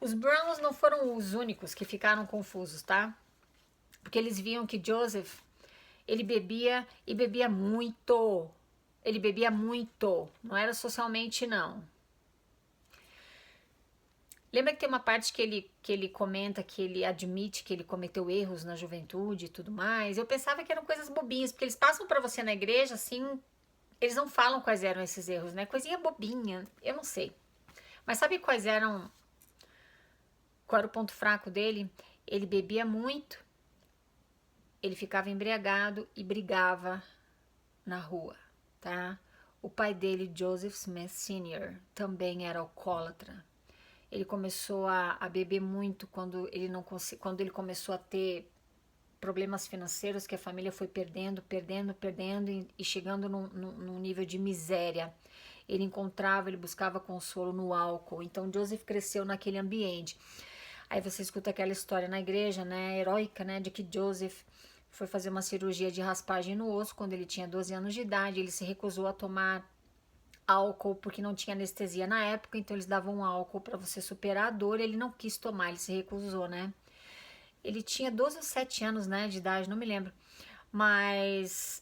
Os Browns não foram os únicos que ficaram confusos, tá? Porque eles viam que Joseph, ele bebia e bebia muito. Ele bebia muito, não era socialmente não. Lembra que tem uma parte que ele comenta, que ele admite que ele cometeu erros na juventude e tudo mais? Eu pensava que eram coisas bobinhas, porque eles passam pra você na igreja, assim, eles não falam quais eram esses erros, né? Coisinha bobinha, eu não sei. Mas sabe quais eram, qual era o ponto fraco dele? Ele bebia muito, ele ficava embriagado e brigava na rua, tá? O pai dele, Joseph Smith Sr., também era alcoólatra. Ele começou a beber muito quando ele começou a ter problemas financeiros que a família foi perdendo e chegando num nível de miséria. Ele buscava consolo no álcool. Então Joseph cresceu naquele ambiente. Aí você escuta aquela história na igreja, né, heróica, né, de que Joseph foi fazer uma cirurgia de raspagem no osso quando ele tinha 12 anos de idade. Ele se recusou a tomar álcool porque não tinha anestesia na época, então eles davam álcool para você superar a dor. Ele não quis tomar, ele se recusou, né? Ele tinha 12 ou 7 anos, né, de idade, não me lembro. Mas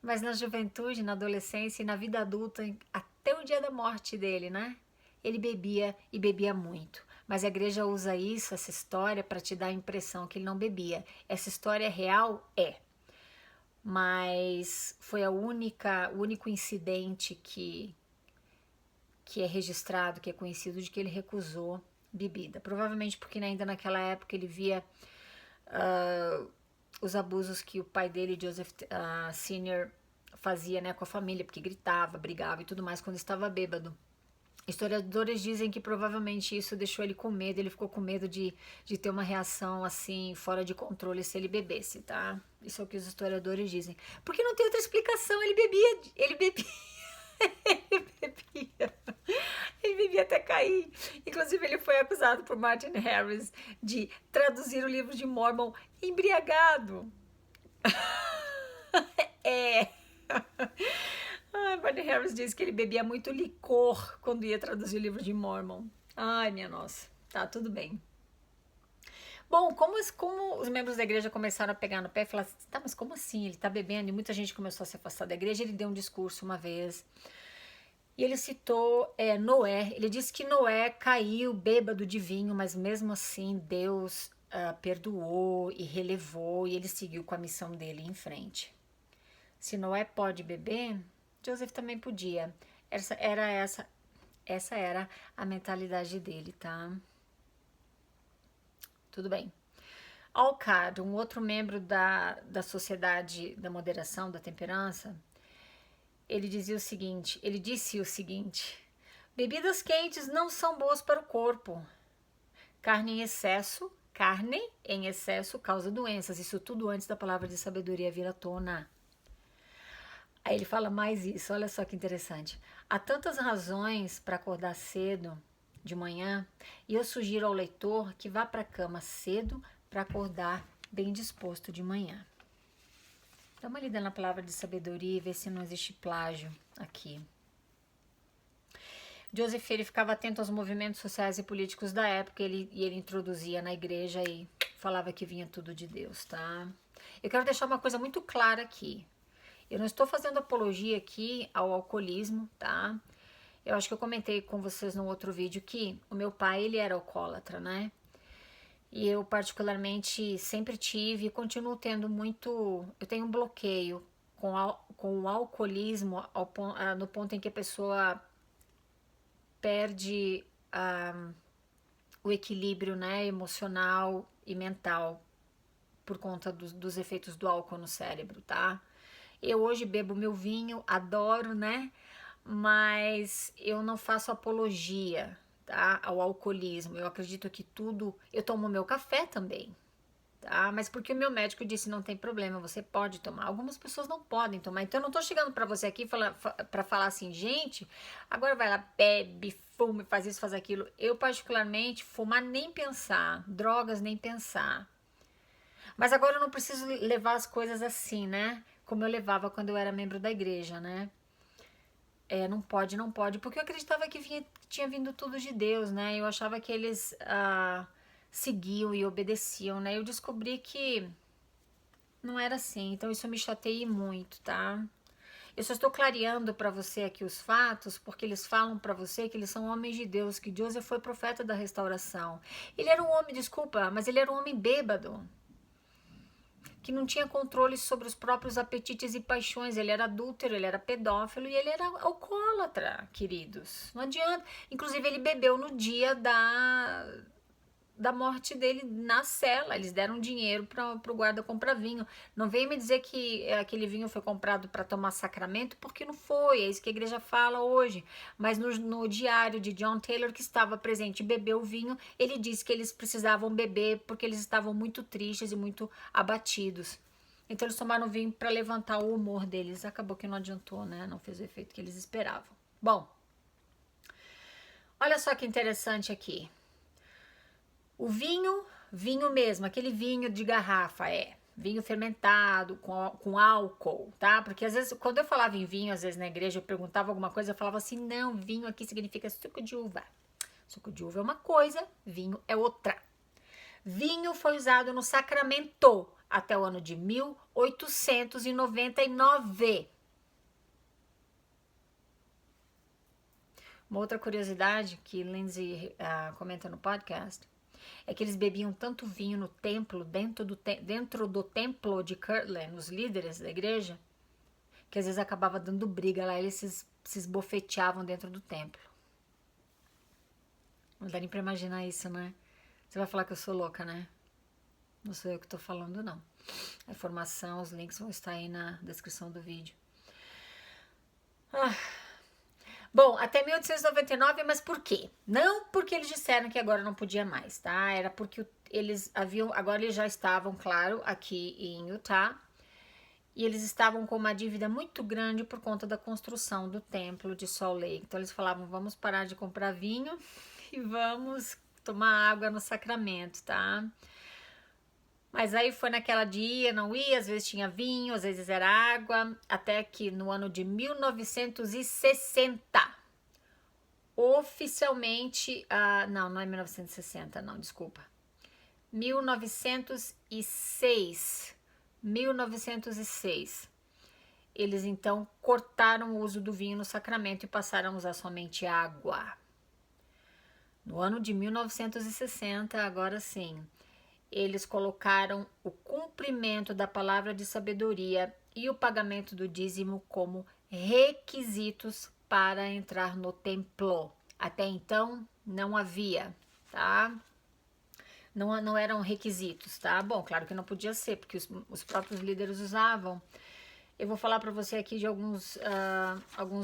na juventude, na adolescência e na vida adulta, até o dia da morte dele, né? Ele bebia e bebia muito. Mas a igreja usa isso, essa história, para te dar a impressão que ele não bebia. Essa história é real? É. Mas foi o único incidente que é registrado, que é conhecido, de que ele recusou bebida. Provavelmente porque ainda naquela época ele via os abusos que o pai dele, Joseph Sr., fazia, né, com a família, porque gritava, brigava e tudo mais quando estava bêbado. Historiadores dizem que provavelmente isso deixou ele com medo, ele ficou com medo de ter uma reação assim, fora de controle se ele bebesse, tá? Isso é o que os historiadores dizem. Porque não tem outra explicação, ele bebia, ele bebia, ele bebia até cair. Inclusive ele foi acusado por Martin Harris de traduzir o livro de Mormon embriagado. É. Ai, Martin Harris disse que ele bebia muito licor quando ia traduzir o livro de Mormon. Ai, minha nossa. Tá, tudo bem. Bom, como os membros da igreja começaram a pegar no pé e falar assim, tá, mas como assim? Ele tá bebendo e muita gente começou a se afastar da igreja. Ele deu um discurso uma vez e ele citou Noé. Ele disse que Noé caiu bêbado de vinho, mas mesmo assim Deus perdoou e relevou e ele seguiu com a missão dele em frente. Se Noé pode beber, Joseph também podia. Essa era a mentalidade dele, tá? Tudo bem. Alcard, um outro membro da Sociedade da Moderação, da Temperança, ele disse o seguinte: bebidas quentes não são boas para o corpo. Carne em excesso causa doenças. Isso tudo antes da palavra de sabedoria vir à tona. Aí ele fala mais isso, olha só que interessante. Há tantas razões para acordar cedo de manhã, e eu sugiro ao leitor que vá para a cama cedo para acordar bem disposto de manhã. Dá uma lida na palavra de sabedoria e vê se não existe plágio aqui. Joseph ele ficava atento aos movimentos sociais e políticos da época e ele introduzia na igreja e falava que vinha tudo de Deus, tá? Eu quero deixar uma coisa muito clara aqui. Eu não estou fazendo apologia aqui ao alcoolismo, tá? Eu acho que eu comentei com vocês no outro vídeo que o meu pai, ele era alcoólatra, né? E eu particularmente sempre tive e continuo tendo muito... Eu tenho um bloqueio com o alcoolismo no ponto em que a pessoa perde o equilíbrio, né, emocional e mental por conta dos efeitos do álcool no cérebro, tá? Eu hoje bebo meu vinho, adoro, né? Mas eu não faço apologia, tá, ao alcoolismo. Eu acredito que tudo... Eu tomo meu café também, tá? Mas porque o meu médico disse não tem problema, você pode tomar. Algumas pessoas não podem tomar. Então eu não tô chegando pra você aqui pra falar assim, gente, agora vai lá, bebe, fuma, faz isso, faz aquilo. Eu particularmente, fumar nem pensar, drogas nem pensar. Mas agora eu não preciso levar as coisas assim, né? Como eu levava quando eu era membro da igreja, né? não pode, não pode, porque eu acreditava que tinha vindo tudo de Deus, né? Eu achava que eles seguiam e obedeciam, né? Eu descobri que não era assim, então isso me chateei muito, tá? Eu só estou clareando para você aqui os fatos, porque eles falam para você que eles são homens de Deus, que Joseph foi profeta da restauração. Ele era um homem, desculpa, mas ele era um homem bêbado, que não tinha controle sobre os próprios apetites e paixões. Ele era adúltero, ele era pedófilo e ele era alcoólatra, queridos. Não adianta. Inclusive, ele bebeu no dia da morte dele na cela. Eles deram dinheiro para o guarda comprar vinho. Não vem me dizer que aquele vinho foi comprado para tomar sacramento, porque não foi. É isso que a igreja fala hoje. Mas no diário de John Taylor, que estava presente e bebeu o vinho, ele disse que eles precisavam beber porque eles estavam muito tristes e muito abatidos. Então eles tomaram vinho para levantar o humor deles. Acabou que não adiantou, né? Não fez o efeito que eles esperavam. Bom, olha só que interessante aqui. O vinho mesmo, aquele vinho de garrafa, vinho fermentado, com álcool, tá? Porque às vezes, quando eu falava em vinho, às vezes na igreja eu perguntava alguma coisa, eu falava assim, não, vinho aqui significa suco de uva. Suco de uva é uma coisa, vinho é outra. Vinho foi usado no sacramento até o ano de 1899. Uma outra curiosidade que Lindsay comenta no podcast é que eles bebiam tanto vinho no templo, dentro do templo de Kirtland, os líderes da igreja, que às vezes acabava dando briga lá, eles se esbofeteavam dentro do templo. Não dá nem pra imaginar isso, né? Você vai falar que eu sou louca, né? Não sou eu que tô falando, não. A informação, os links vão estar aí na descrição do vídeo. Bom, até 1899, mas por quê? Não porque eles disseram que agora não podia mais, tá? Era porque agora eles já estavam, claro, aqui em Utah, e eles estavam com uma dívida muito grande por conta da construção do templo de Salt Lake. Então eles falavam, vamos parar de comprar vinho e vamos tomar água no sacramento, tá? Mas aí foi naquela dia, não ia, às vezes tinha vinho, às vezes era água, até que no ano de 1960, oficialmente, não é 1960, não, desculpa, 1906, eles então cortaram o uso do vinho no sacramento e passaram a usar somente água. No ano de 1960, agora sim, eles colocaram o cumprimento da palavra de sabedoria e o pagamento do dízimo como requisitos para entrar no templo. Até então, não havia, tá? Não eram requisitos, tá? Bom, claro que não podia ser, porque os próprios líderes usavam. Eu vou falar para você aqui de alguns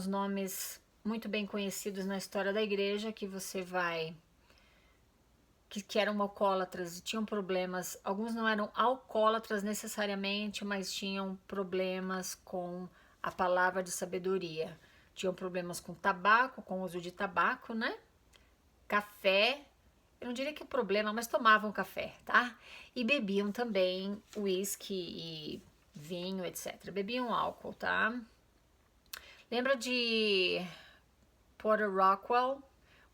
nomes muito bem conhecidos na história da igreja que você vai... Que eram alcoólatras e tinham problemas. Alguns não eram alcoólatras necessariamente, mas tinham problemas com a palavra de sabedoria. Tinham problemas com tabaco, com o uso de tabaco, né? Café, eu não diria que é problema, mas tomavam café, tá? E bebiam também uísque e vinho, etc. Bebiam álcool, tá? Lembra de Porter Rockwell,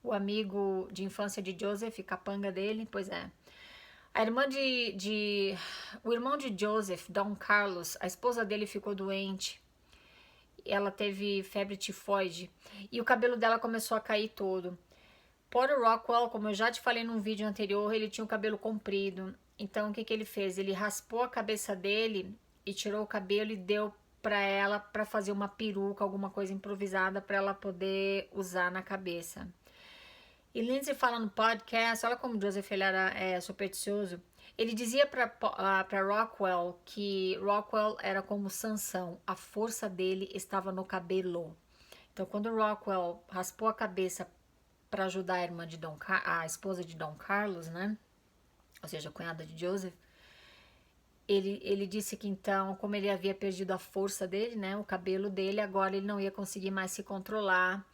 o amigo de infância de Joseph, capanga dele? Pois é. A irmã o irmão de Joseph, Don Carlos, a esposa dele ficou doente. Ela teve febre tifoide e o cabelo dela começou a cair todo. Porter Rockwell, como eu já te falei num vídeo anterior, ele tinha o cabelo comprido. Então, o que ele fez? Ele raspou a cabeça dele e tirou o cabelo e deu para ela para fazer uma peruca, alguma coisa improvisada para ela poder usar na cabeça. E Lindsay fala no podcast, olha como Joseph ele era supersticioso. Ele dizia para Rockwell que Rockwell era como Sansão, a força dele estava no cabelo. Então, quando Rockwell raspou a cabeça para ajudar a irmã de a esposa de Don Carlos, né? Ou seja, a cunhada de Joseph, ele disse que então, como ele havia perdido a força dele, né? O cabelo dele, agora ele não ia conseguir mais se controlar.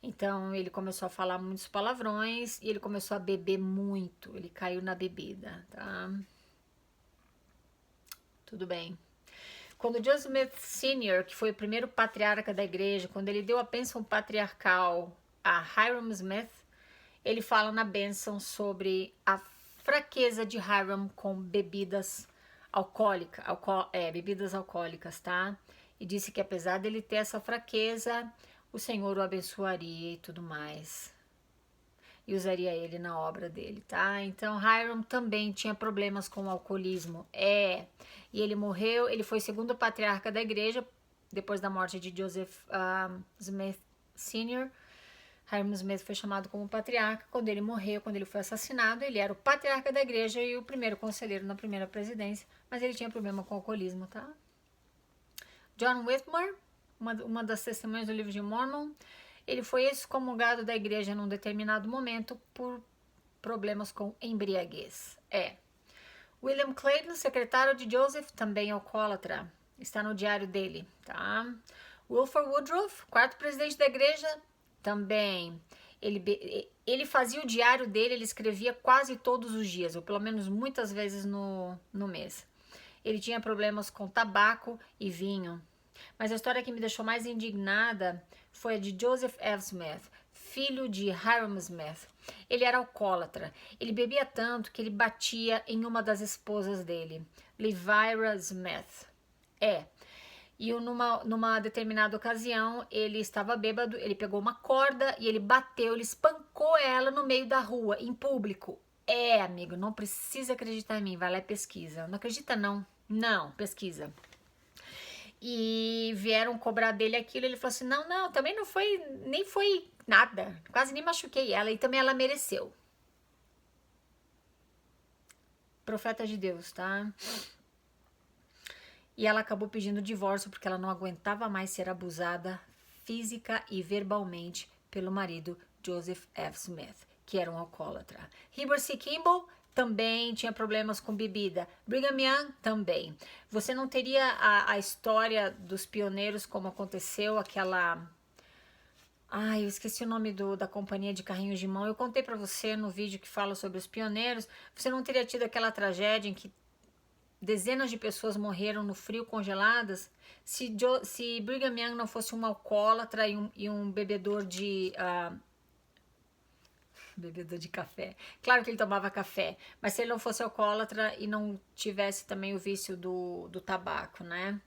Então ele começou a falar muitos palavrões e ele começou a beber muito. Ele caiu na bebida, tá? Tudo bem. Quando Joseph Smith Sr., que foi o primeiro patriarca da igreja, quando ele deu a bênção patriarcal a Hyrum Smith, ele fala na bênção sobre a fraqueza de Hyrum com bebidas alcoólicas, tá? E disse que apesar dele ter essa fraqueza, o Senhor o abençoaria e tudo mais. E usaria ele na obra dele, tá? Então, Hyrum também tinha problemas com o alcoolismo. E ele morreu, ele foi segundo patriarca da igreja, depois da morte de Joseph Smith Sr., Hyrum Smith foi chamado como patriarca. Quando ele morreu, quando ele foi assassinado, ele era o patriarca da igreja e o primeiro conselheiro na primeira presidência, mas ele tinha problema com o alcoolismo, tá? John Whitmore, uma das testemunhas do livro de Mormon, ele foi excomungado da igreja num determinado momento por problemas com embriaguez. William Clayton, secretário de Joseph, também alcoólatra, está no diário dele, tá? Wilford Woodruff, quarto presidente da igreja, também. Ele fazia o diário dele, ele escrevia quase todos os dias, ou pelo menos muitas vezes no mês. Ele tinha problemas com tabaco e vinho. Mas a história que me deixou mais indignada foi a de Joseph F. Smith, filho de Hyrum Smith. Ele era alcoólatra. Ele bebia tanto que ele batia em uma das esposas dele, Levira Smith. E numa determinada ocasião, ele estava bêbado, ele pegou uma corda e ele bateu, ele espancou ela no meio da rua, em público. Amigo, não precisa acreditar em mim, vai lá e pesquisa. Não acredita não? Não, pesquisa. E vieram cobrar dele aquilo, ele falou assim, não, também não foi, nem foi nada, quase nem machuquei ela, e também ela mereceu. Profeta de Deus, tá? E ela acabou pedindo divórcio porque ela não aguentava mais ser abusada física e verbalmente pelo marido Joseph F. Smith, que era um alcoólatra. Heber C. Kimball também tinha problemas com bebida. Brigham Young também. Você não teria a história dos pioneiros como aconteceu aquela... eu esqueci o nome da companhia de carrinhos de mão. Eu contei pra você no vídeo que fala sobre os pioneiros. Você não teria tido aquela tragédia em que dezenas de pessoas morreram no frio congeladas se Brigham Young não fosse um alcoólatra e um bebedor de café. Claro que ele tomava café, mas se ele não fosse alcoólatra e não tivesse também o vício do tabaco, né?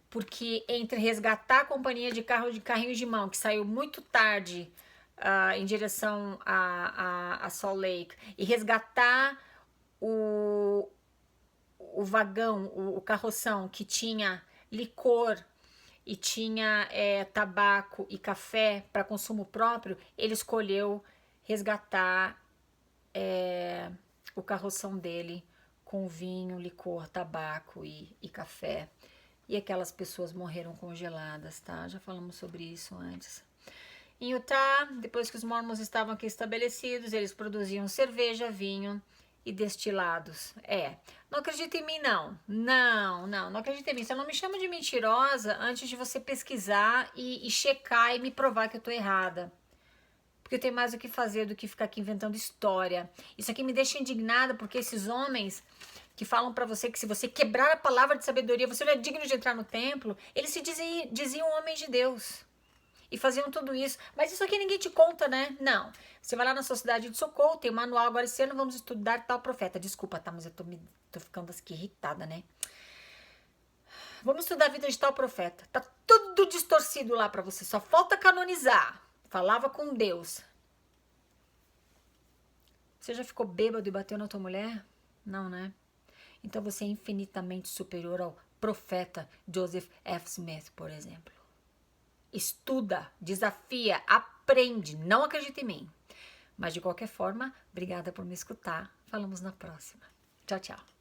Porque entre resgatar a companhia de carrinhos de mão, que saiu muito tarde em direção a Salt Lake, e resgatar o vagão, o carroção que tinha licor e tinha tabaco e café para consumo próprio, ele escolheu resgatar o carroção dele com vinho, licor, tabaco e café. E aquelas pessoas morreram congeladas, tá? Já falamos sobre isso antes. Em Utah, depois que os mormons estavam aqui estabelecidos, eles produziam cerveja, vinho e destilados. Não acredita em mim, não. Não acredita em mim. Você não me chama de mentirosa antes de você pesquisar e checar e me provar que eu tô errada. Porque eu tenho mais o que fazer do que ficar aqui inventando história. Isso aqui me deixa indignada porque esses homens que falam pra você que se você quebrar a palavra de sabedoria, você não é digno de entrar no templo, eles se diziam homens de Deus. E faziam tudo isso. Mas isso aqui ninguém te conta, né? Não. Você vai lá na Sociedade de Socorro, tem um manual, agora esse ano vamos estudar tal profeta. Desculpa, tá? Mas eu tô ficando aqui irritada, né? Vamos estudar a vida de tal profeta. Tá tudo distorcido lá pra você. Só falta canonizar. Falava com Deus. Você já ficou bêbado e bateu na tua mulher? Não, né? Então você é infinitamente superior ao profeta Joseph F. Smith, por exemplo. Estuda, desafia, aprende, não acredita em mim. Mas de qualquer forma, obrigada por me escutar. Falamos na próxima. Tchau, tchau.